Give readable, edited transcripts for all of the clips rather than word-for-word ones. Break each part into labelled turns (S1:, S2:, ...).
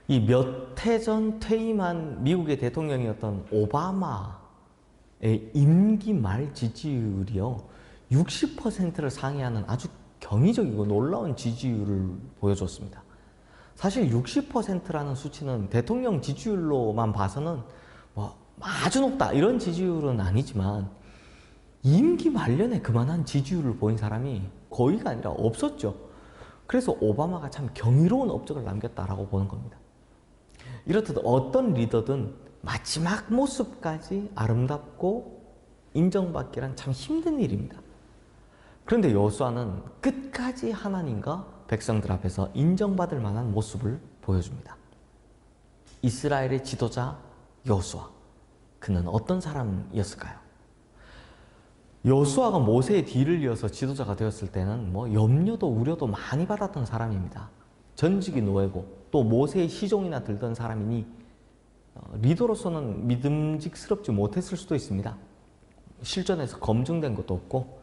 S1: 이 몇 해 전 퇴임한 미국의 대통령이었던 오바마의 임기 말 지지율이요, 60%를 상회하는 아주 경이적이고 놀라운 지지율을 보여줬습니다. 사실 60%라는 수치는 대통령 지지율로만 봐서는 뭐 아주 높다 이런 지지율은 아니지만, 임기 말년에 그만한 지지율을 보인 사람이 거의가 아니라 없었죠. 그래서 오바마가 참 경이로운 업적을 남겼다라고 보는 겁니다. 이렇듯 어떤 리더든 마지막 모습까지 아름답고 인정받기란 참 힘든 일입니다. 그런데 여호수아는 끝까지 하나님과 백성들 앞에서 인정받을 만한 모습을 보여줍니다. 이스라엘의 지도자 여호수아, 그는 어떤 사람이었을까요? 여호수아가 모세의 뒤를 이어서 지도자가 되었을 때는 염려도 우려도 많이 받았던 사람입니다. 전직이 노예고 또 모세의 시종이나 들던 사람이니 리더로서는 믿음직스럽지 못했을 수도 있습니다. 실전에서 검증된 것도 없고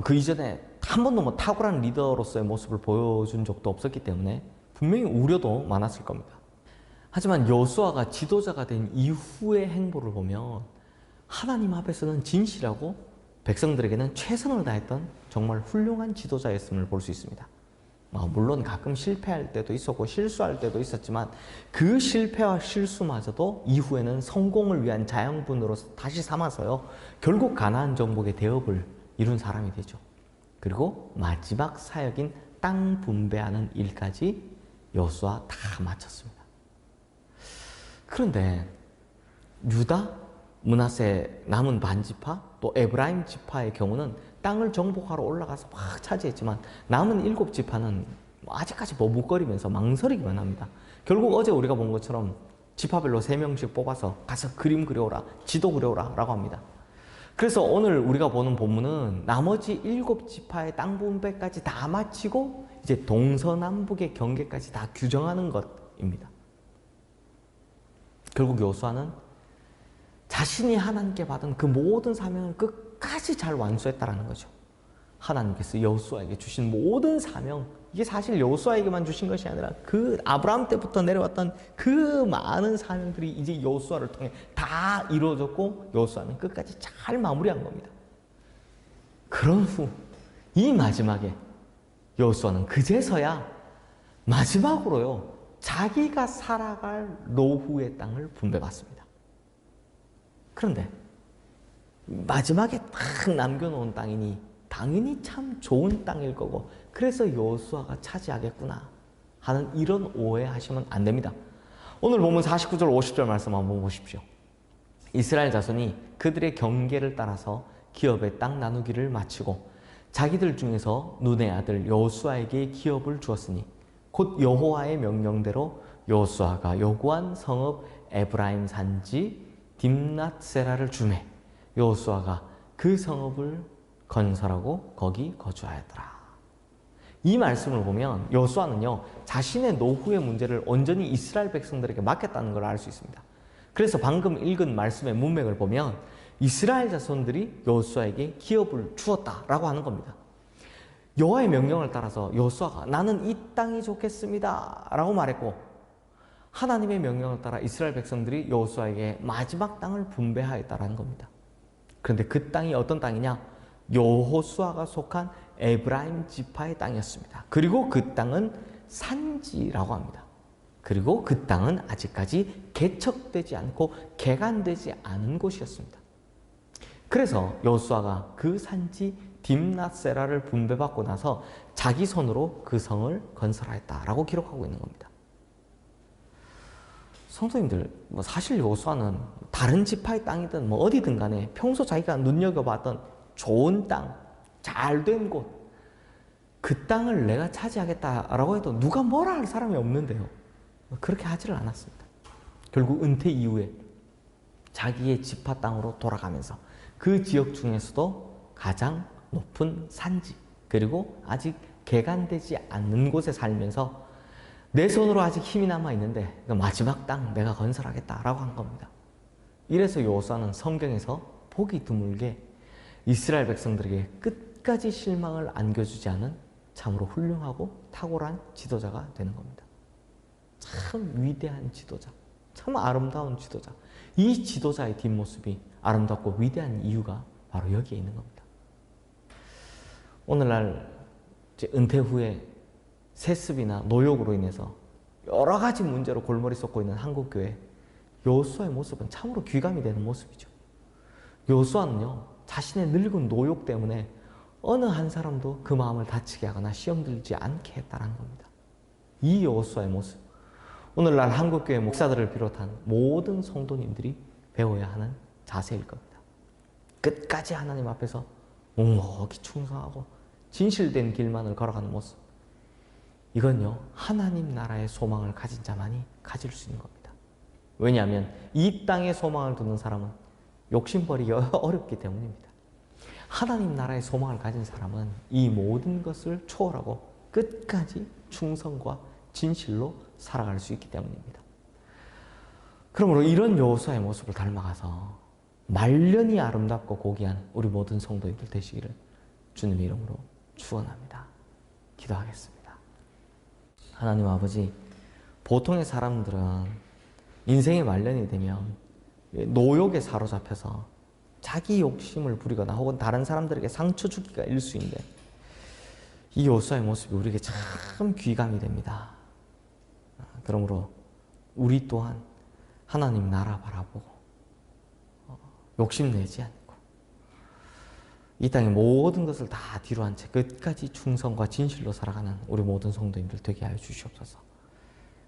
S1: 그 이전에 한 번도 탁월한 리더로서의 모습을 보여준 적도 없었기 때문에 분명히 우려도 많았을 겁니다. 하지만 여호수아가 지도자가 된 이후의 행보를 보면 하나님 앞에서는 진실하고 백성들에게는 최선을 다했던 정말 훌륭한 지도자였음을 볼 수 있습니다. 물론 가끔 실패할 때도 있었고 실수할 때도 있었지만, 그 실패와 실수마저도 이후에는 성공을 위한 자양분으로 다시 삼아서요, 결국 가나안 정복의 대업을 이룬 사람이 되죠. 그리고 마지막 사역인 땅 분배하는 일까지 여호수아 다 마쳤습니다. 그런데 유다, 므낫세 남은 반지파, 또 에브라임 지파의 경우는 땅을 정복하러 올라가서 막 차지했지만, 남은 7지파는 아직까지 머뭇거리면서 망설이기만 합니다. 결국 어제 우리가 본 것처럼 지파별로 3명씩 뽑아서 가서 그림 그려오라, 지도 그려오라 라고 합니다. 그래서 오늘 우리가 보는 본문은 나머지 7지파의 땅 분배까지 다 마치고 이제 동서남북의 경계까지 다 규정하는 것입니다. 결국 여호수아는 자신이 하나님께 받은 그 모든 사명을 끝까지 잘 완수했다라는 거죠. 하나님께서 여호수아에게 주신 모든 사명, 이게 사실 여호수아에게만 주신 것이 아니라 그 아브라함 때부터 내려왔던 그 많은 사명들이 이제 여호수아를 통해 다 이루어졌고, 여호수아는 끝까지 잘 마무리한 겁니다. 그런 후 이 마지막에 여호수아는 그제서야 마지막으로요, 자기가 살아갈 노후의 땅을 분배받습니다. 그런데 마지막에 딱 남겨놓은 땅이니 당연히 참 좋은 땅일 거고, 그래서 여호수아가 차지하겠구나 하는 이런 오해하시면 안 됩니다. 오늘 본문 49절 50절 말씀 한번 보십시오. 이스라엘 자손이 그들의 경계를 따라서 기업의 땅 나누기를 마치고 자기들 중에서 눈의 아들 여호수아에게 기업을 주었으니 곧 여호와의 명령대로 여호수아가 요구한 성읍 에브라임 산지 딥낫세라를 주매 여호수아가 그 성읍을 건설하고 거기 거주하였더라. 이 말씀을 보면 여호수아는요, 자신의 노후의 문제를 온전히 이스라엘 백성들에게 맡겼다는 걸 알 수 있습니다. 그래서 방금 읽은 말씀의 문맥을 보면 이스라엘 자손들이 여호수아에게 기업을 주었다라고 하는 겁니다. 여호와의 명령을 따라서 여호수아가 나는 이 땅이 좋겠습니다 라고 말했고, 하나님의 명령을 따라 이스라엘 백성들이 여호수아에게 마지막 땅을 분배하였다라는 겁니다. 그런데 그 땅이 어떤 땅이냐? 여호수아가 속한 에브라임 지파의 땅이었습니다. 그리고 그 땅은 산지라고 합니다. 그리고 그 땅은 아직까지 개척되지 않고 개간되지 않은 곳이었습니다. 그래서 여호수아가 그 산지 딥낫세라를 분배받고 나서 자기 손으로 그 성을 건설하였다라고 기록하고 있는 겁니다. 성도님들, 사실 여호수아는 다른 지파의 땅이든 어디든 간에 평소 자기가 눈여겨봤던 좋은 땅, 잘된 곳, 그 땅을 내가 차지하겠다라고 해도 누가 뭐라 할 사람이 없는데요, 그렇게 하지를 않았습니다. 결국 은퇴 이후에 자기의 지파 땅으로 돌아가면서 그 지역 중에서도 가장 높은 산지, 그리고 아직 개간되지 않는 곳에 살면서 내 손으로 아직 힘이 남아있는데 마지막 땅 내가 건설하겠다라고 한 겁니다. 이래서 여호수아는 성경에서 보기 드물게 이스라엘 백성들에게 끝까지 실망을 안겨주지 않은 참으로 훌륭하고 탁월한 지도자가 되는 겁니다. 참 위대한 지도자, 참 아름다운 지도자. 이 지도자의 뒷모습이 아름답고 위대한 이유가 바로 여기에 있는 겁니다. 오늘날 이제 은퇴 후에 세습이나 노역으로 인해서 여러 가지 문제로 골머리 쏟고 있는 한국교회, 여호수아의 모습은 참으로 귀감이 되는 모습이죠. 여호수아는요, 자신의 늙은 노역 때문에 어느 한 사람도 그 마음을 다치게 하거나 시험 들지 않게 했다는 겁니다. 이 여호수아의 모습, 오늘날 한국교회 목사들을 비롯한 모든 성도님들이 배워야 하는 자세일 겁니다. 끝까지 하나님 앞에서 묵묵히 충성하고 진실된 길만을 걸어가는 모습, 이건요, 하나님 나라의 소망을 가진 자만이 가질 수 있는 겁니다. 왜냐하면 이 땅에 소망을 두는 사람은 욕심버리기 어렵기 때문입니다. 하나님 나라의 소망을 가진 사람은 이 모든 것을 초월하고 끝까지 충성과 진실로 살아갈 수 있기 때문입니다. 그러므로 이런 여호수아의 모습을 닮아가서 말년이 아름답고 고귀한 우리 모든 성도님들 되시기를 주님의 이름으로 축원합니다. 기도하겠습니다. 하나님 아버지, 보통의 사람들은 인생의 말년이 되면 노욕에 사로잡혀서 자기 욕심을 부리거나 혹은 다른 사람들에게 상처 주기가 일수인데, 이 여호수아의 모습이 우리에게 참 귀감이 됩니다. 그러므로 우리 또한 하나님 나라 바라보고 욕심내지 않고 이 땅의 모든 것을 다 뒤로 한 채 끝까지 충성과 진실로 살아가는 우리 모든 성도님들 되게 하여 주시옵소서.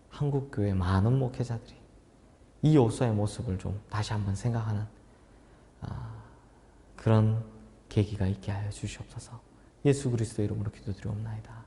S1: 한국교회 많은 목회자들이 이 여호수아의 모습을 좀 다시 한번 생각하는 그런 계기가 있게 하여 주시옵소서. 예수 그리스도 이름으로 기도드리옵나이다.